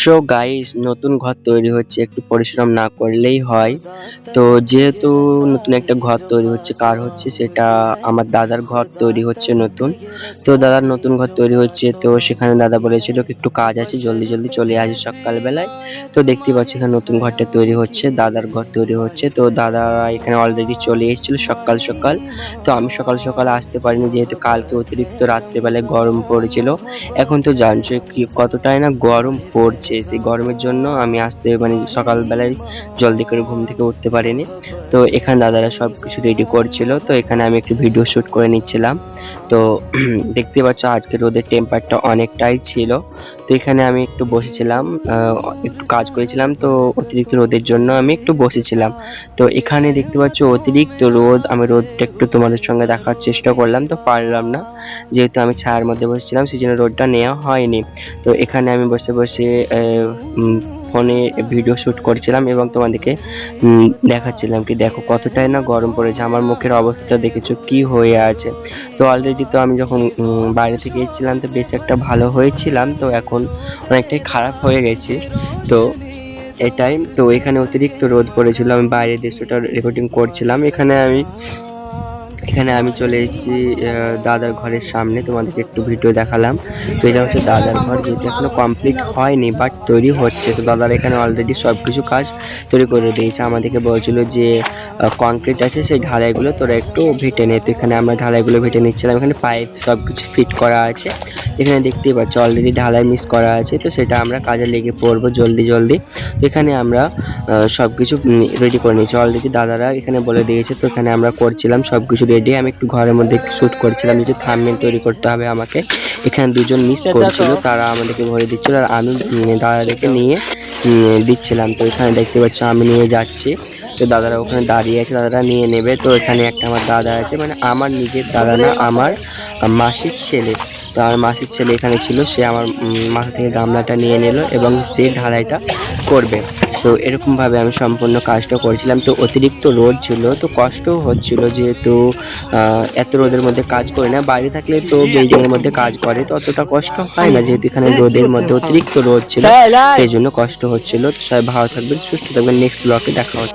So guys, নতুন ঘর তৈরি হচ্ছে, একটু পরিশ্রম না করলেই হয়। তো যেহেতু নতুন একটা ঘর তৈরি হচ্ছে, কার হচ্ছে সেটা আমার দাদার ঘর তৈরি হচ্ছে নতুন। তো দাদার নতুন ঘর তৈরি হচ্ছে, তো সেখানে দাদা বলেছিল কি একটু কাজ আছে, জলদি জলদি চলে আসি সকালবেলায়। তো দেখতে পাচ্ছি এখানে নতুন ঘরটা তৈরি হচ্ছে, দাদার ঘর তৈরি হচ্ছে। তো দাদা এখানে অলরেডি চলে এসেছিল সকাল সকাল। তো আমি সকাল সকাল আসতে পারিনি, যেহেতু কালকে অতিরিক্ত রাত্রেবেলায় গরম পড়েছিল। এখন তো জানছো কি কতটাই না গরম পড়ছে, সেই গরমের জন্য আমি আসতে মানে সকালবেলায় জলদি করে ঘুম থেকে উঠতে পারিনি। তো এখানে দাদারা সবকিছু রেডি করছিল, তো এখানে আমি একটু ভিডিও শুট করে নিচ্ছিলাম। তো দেখতে পাচ্ছ আজকে রোদের টেম্পারটা অনেকটাই ছিল। তো এখানে আমি একটু বসেছিলাম, একটু কাজ করেছিলাম, তো অতিরিক্ত রোদের জন্য আমি একটু বসেছিলাম। তো এখানে দেখতে পাচ্ছ অতিরিক্ত রোদ, আমি রোদটা একটু তোমাদের সঙ্গে দেখার চেষ্টা করলাম, তো পারলাম না, যেহেতু আমি ছায়ার মধ্যে বসেছিলাম সেই জন্য রোদটা নেওয়া হয়নি। তো এখানে আমি বসে বসে ফোনে ভিডিও শ্যুট করছিলাম এবং তোমাদেরকে দেখাচ্ছিলাম কি দেখো কতটাই না গরম পড়েছে, আমার মুখের অবস্থাটা দেখেছো কি হয়ে আছে। তো অলরেডি তো আমি যখন বাইরে থেকে এসেছিলাম তো বেশ একটা ভালো হয়েছিলাম, তো এখন অনেকটাই খারাপ হয়ে গেছে। তো এটাই তো, এখানে অতিরিক্ত রোদ পড়েছিল, আমি বাইরের দৃশ্যটা রেকর্ডিং করছিলাম। এখানে আমি চলে এসেছি দাদার ঘরের সামনে, তোমাদেরকে একটু ভিডিও দেখালাম। তো এটা হচ্ছে দাদার ঘর, যেহেতু এখনো কমপ্লিট হয়নি বাট তৈরি হচ্ছে। তো দাদার এখানে অলরেডি সব কিছু কাজ তৈরি করে দিয়েছে, আমাদেরকে বলছিল যে কংক্রিট আছে সেই ঢালাইগুলো তোরা একটু ভেটে নে। তো এখানে আমরা ঢালাইগুলো ভেটে নিচ্ছিলাম, এখানে পাইপ সব কিছু ফিট করা আছে। এখানে দেখতেই পাচ্ছ অলরেডি ঢালাই মিক্স করা আছে, তো সেটা আমরা কাজে লেগে পড়বো জলদি জলদি। তো এখানে আমরা সব কিছু রেডি করে নিয়েছি অলরেডি, দাদারা এখানে বলে দিয়েছে। তো এখানে আমরা করছিলাম সব কিছু রেডি, আমি একটু ঘরের মধ্যে একটু শ্যুট করছিলাম, যেহেতু থাম্বনেল তৈরি করতে হবে আমাকে। এখানে দুজন মিস করছিল, তারা আমাদেরকে ভরে দিচ্ছিল আর আমি দাদাদেরকে নিয়ে দিচ্ছিলাম। তো এখানে দেখতে পাচ্ছ আমি নিয়ে যাচ্ছি, তো দাদারা ওখানে দাঁড়িয়ে আছে, দাদারা নিয়ে নেবে। তো এখানে একটা আমার দাদা আছে, মানে আমার নিজের দাদা না, আমার মাসির ছেলে। তো আমার মাসির ছেলে এখানে ছিল, সে আমার মাথা থেকে গামলাটা নিয়ে নিল এবং সে ঢালাইটা করবে। তো এরকমভাবে আমি সম্পূর্ণ কাজটা করেছিলাম। তো অতিরিক্ত রোদ ছিল, তো কষ্টও হচ্ছিল, যেহেতু এত রোদের মধ্যে কাজ করি না, বাইরে থাকলে তো বিল্ডিংয়ের মধ্যে কাজ করে তো অতটা কষ্ট হয় না, যেহেতু এখানে রোদের মধ্যে অতিরিক্ত রোদ ছিল সেই জন্য কষ্ট হচ্ছিল। তো সবাই ভালো থাকবেন, সুস্থ থাকবেন, নেক্সট ব্লগে দেখা হচ্ছে।